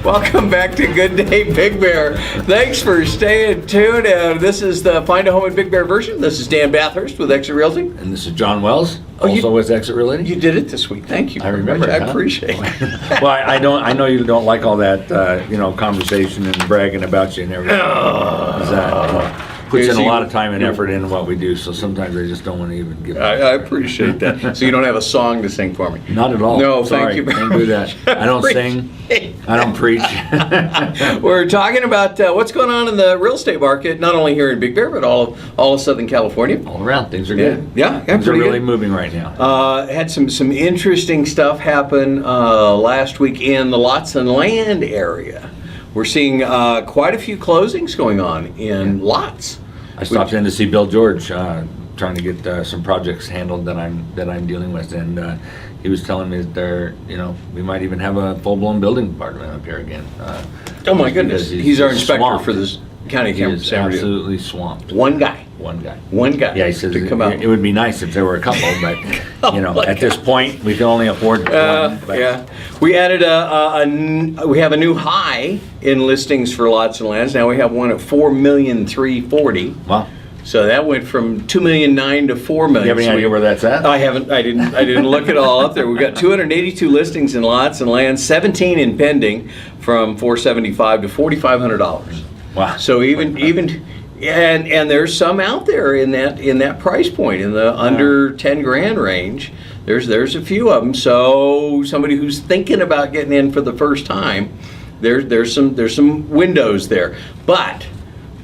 Welcome back to Good Day Big Bear. Thanks for staying tuned. This is the Find a Home in Big Bear version. This is Dan Bathurst with Exit Realty. And this is John Wells, also with Exit Realty. You did it this week. Thank you. I remember. I appreciate it. Well, I know you don't like all that, conversation and bragging about you and everything. Puts in a lot of time and effort into what we do, so sometimes I just don't want to even give it. I appreciate that. So you don't have a song to sing for me? Not at all. No, Sorry, thank you very don't do that. I don't sing. I don't preach. We're talking about what's going on in the real estate market, not only here in Big Bear, but all of Southern California. All around, things are good. Yeah, things are really good. moving right now. Had some interesting stuff happen last week in the lots and land area. We're seeing quite a few closings going on in lots. I stopped in to see Bill George, trying to get some projects handled that I'm dealing with, and he was telling me that we might even have a full-blown building department up here again. Oh my goodness! He's our inspector swamped. For this county He campus. is absolutely swamped. One guy. Yeah, he says to come out. It would be nice if there were a couple, but at this point we can only afford one. But. Yeah, we added we have a new high in listings for lots and lands. Now we have one at $4,340,000. Wow. So that went from $2,900,000 to $4,000,000. You have any idea where that's at? I haven't. I didn't look it all up there. We've got 282 listings in lots and lands, 17 in pending, from $475,000 to $4,500. Wow. So even. And there's some out there in that price point, in the under 10 grand range. There's a few of them. So somebody who's thinking about getting in for the first time, there's some windows there. But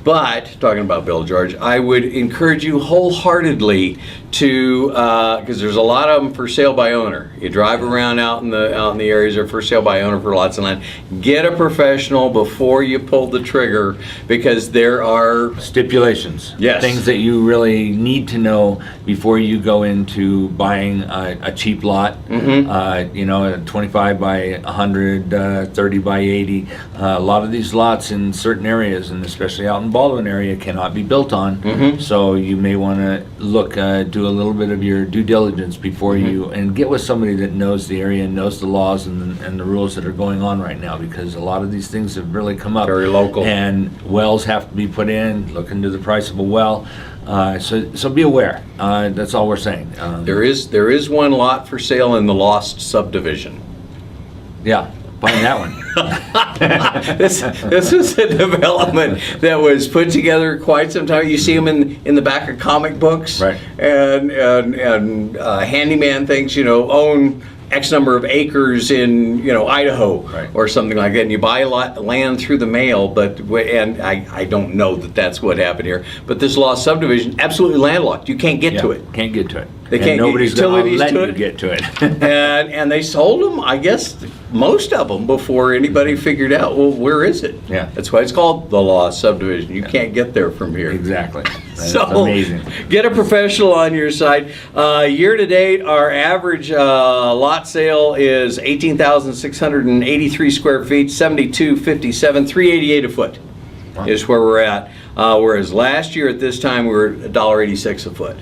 talking about Bill George, I would encourage you wholeheartedly to, because there's a lot of them for sale by owner. You drive around out in the areas that are for sale by owner for lots of land. Get a professional before you pull the trigger, because there are stipulations. Yes. Things that you really need to know before you go into buying a cheap lot. Mm-hmm. 25 by 100, 30 by 80. A lot of these lots in certain areas, and especially out in Baldwin area, cannot be built on. Mm-hmm. So you may want to look, do a little bit of your due diligence before you, and get with somebody that knows the area and knows the laws and the rules that are going on right now, because a lot of these things have really come up. Very local. And wells have to be put in. Look into the price of a well. So be aware. That's all we're saying. There is one lot for sale in the Lost subdivision. Yeah. Find that one. This was a development that was put together quite some time. You see them in the back of comic books, right? And handyman things, own X number of acres in Idaho, right, or something like that, and you buy a lot of land through the mail. And I don't know that that's what happened here, but this Lost subdivision, absolutely landlocked. You can't get to it. Can't get to it. They can't get utilities let to you it. get to it. and they sold them, I guess, most of them, before anybody figured out, well, where is it? Yeah. That's why it's called the Lost subdivision. You can't get there from here. Exactly. That's so amazing. Get a professional on your side. Year to date, our average lot sale is 18,683 square feet, 72.57, $388 a foot. Wow. Is where we're at. Whereas last year at this time we were $1.86 a foot.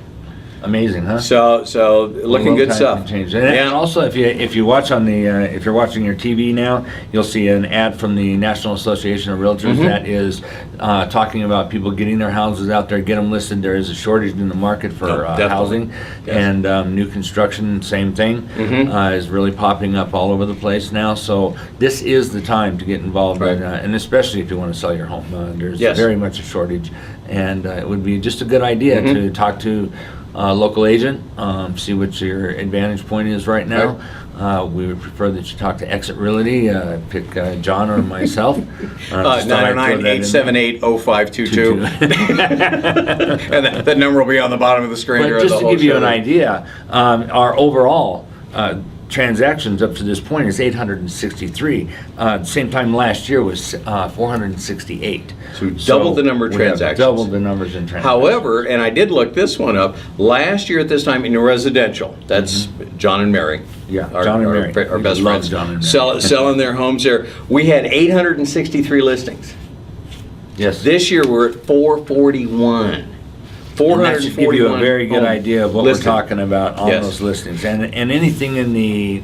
Amazing, huh? So looking good stuff. And also, if you watch on the if you're watching your TV now, you'll see an ad from the National Association of Realtors that is talking about people getting their houses out there, get them listed. There is a shortage in the market for housing, and new construction, same thing, is really popping up all over the place now. So this is the time to get involved, right, and especially if you want to sell your home. There's very much a shortage, and it would be just a good idea to talk to local agent, see what your advantage point is right now. We would prefer that you talk to Exit Realty, pick John or myself. 909-878-0522. And that number will be on the bottom of the screen. But just to give you an idea, our overall transactions up to this point is 863. Same time last year was 468. So we doubled the number of transactions. Doubled the numbers in transactions. However, and I did look this one up, last year at this time in residential, that's John and Mary. Yeah, John and Mary. Our best friends. John and Mary. Selling their homes there. We had 863 listings. Yes. This year we're at 441. That should give you a very good idea of what listed. we're talking about on those listings, and anything in the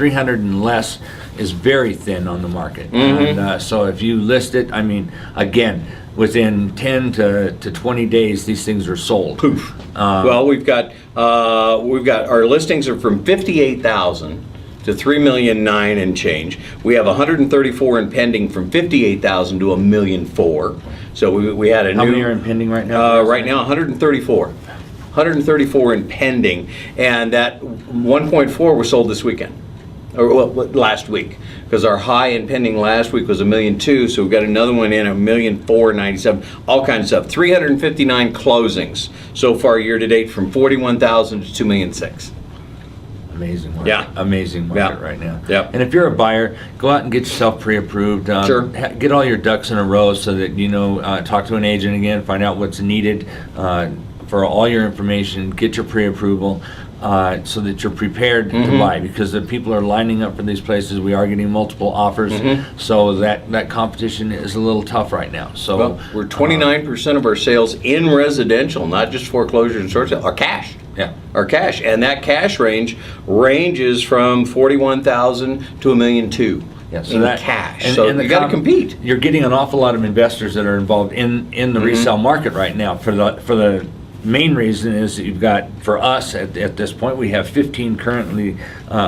300 and less is very thin on the market. And so if you list it, I mean, again, within 10 to 20 days, these things are sold. Poof. Well, we've got our listings are from 58,000 to 3,000,009 and change. We have 134 in pending from 58,000 to 1,000,004. So we had a How new. many are in pending right now? Right now, 134. 134 in pending, and that 1.4 was sold this weekend, or well, last week, because our high in pending last week was 1,000,002, so we've got another one in 1,004,97, all kinds of stuff. 359 closings so far year to date, from 41,000 to 2,006,000. Amazing market. Yeah. Amazing market Yeah. right now. Yeah. And if you're a buyer, go out and get yourself pre-approved. Sure. Get all your ducks in a row so that talk to an agent again, find out what's needed for all your information, get your pre-approval. So that you're prepared to buy, because the people are lining up for these places. We are getting multiple offers, so that competition is a little tough right now. So Well, we're 29% of our sales in residential, not just foreclosures and short sales, are cash. yeah. Are cash, and that cash ranges from 41,000 to 1,002,000 Yeah, so in that cash. So the you got to compete. You're getting an awful lot of investors that are involved in the resale market right now. For the main reason is that you've got, for us at this point, we have 15 currently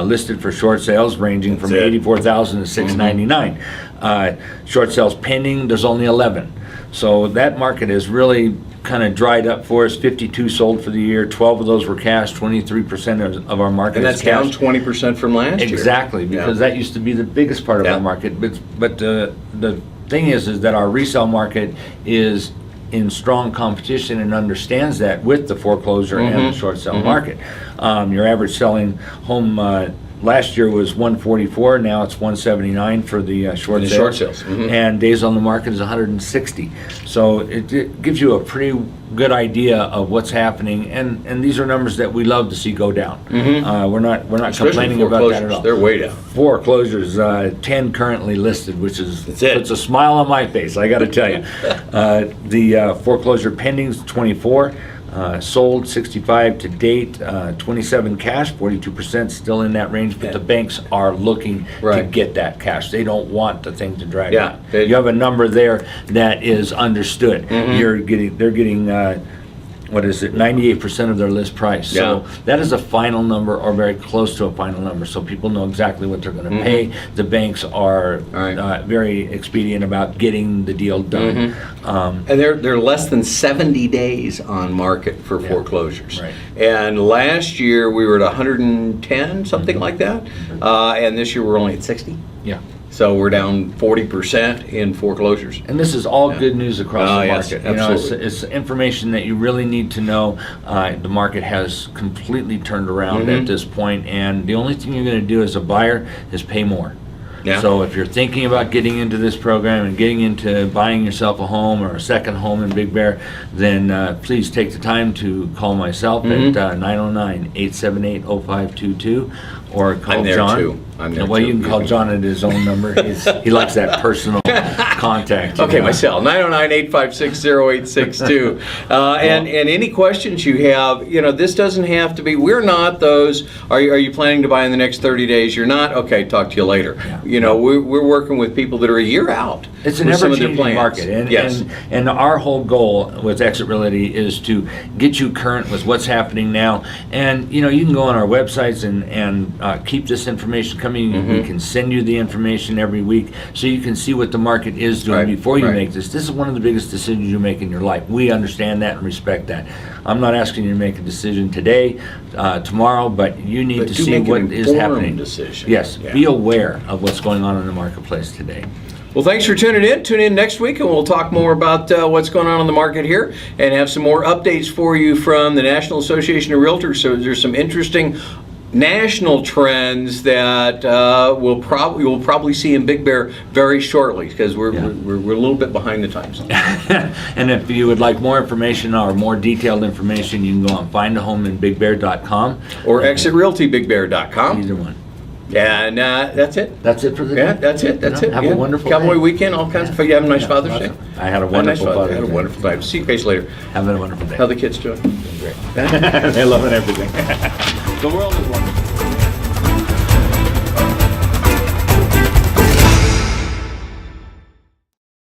listed for short sales, ranging from That's it. 84,000 to 699. Short sales pending, there's only 11. So that market is really kind of dried up for us. 52 sold for the year. 12 of those were cash. 23% of our market And is that's cash. down 20% from last year. Exactly, because that used to be the biggest part of Yeah. our market. But the thing is that our resale market is in strong competition and understands that with the foreclosure and the short sale market. Your average selling home last year was 144. Now it's 179 for the short The sales. short sales. And days on the market is 160. So it gives you a pretty good idea of what's happening, and these are numbers that we love to see go down. We're not Especially complaining about that at foreclosures. all. They're way down. Foreclosures, 10 currently listed, which is That's it. puts a smile on my face, I got to tell you. The foreclosure pendings, 24. Sold 65 to date, 27 cash, 42% still in that range, but the banks are looking to Right. get that cash. They don't want the thing to drag Yeah, out. they- You have a number there that is understood. They're getting, what is it, 98% of their list price. So that is a final number, or very close to a final number, so people know exactly what they're going to pay. The banks are Right. very expedient about getting the deal done. And they're less than 70 days on market for foreclosures. Right. And last year we were at 110, something like that. And this year we're only at 60. Yeah. So we're down 40% in foreclosures. And this is all good news across Oh, the yes, market. absolutely. It's information that you really need to know. The market has completely turned around at this point, and the only thing you're going to do as a buyer is pay more. Yeah. So if you're thinking about getting into this program and getting into buying yourself a home or a second home in Big Bear, then please take the time to call myself at 909-878-0522, or call I'm there John. too. I'm there well, too. you can call John at his own number. He likes that personal contact. you Okay, know. my cell, 909-856-0862. And any questions you have, this doesn't have to be, we're not those, are you planning to buy in the next 30 days? You're not? Okay, talk to you later. Yeah. We're working with people that are a year out. It's an with some of their ever-changing plans. market, and, Yes. and our whole goal with Exit Realty is to get you current with what's happening now. And you can go on our websites and keep this information coming. We can send you the information every week, so you can see what the market is doing Right, before you right. make this. This is one of the biggest decisions you make in your life. We understand that and respect that. I'm not asking you to make a decision today, tomorrow, but you need But to do see make an what is informed happening. decision. Yes, Yeah. be aware of what's going on in the marketplace today. Well, thanks for tuning in. Tune in next week, and we'll talk more about what's going on in the market here, and have some more updates for you from the National Association of Realtors. So there's some interesting national trends that we'll probably see in Big Bear very shortly, because we're a little bit behind the times. And if you would like more information or more detailed information, you can go on findahomeinbigbear.com. Or exitrealtybigbear.com. Either one. And that's it. That's it for the day. Yeah, that's it. That's it. Have Yeah. a wonderful Cowboy day. weekend, all kinds of fun. You have a nice Father's Day? I had a Had a nice wonderful Father's Day. Father's Had a Day. wonderful time. See you guys later. Have a wonderful day. How the kids doing? Great. They're loving everything. The world is wonderful.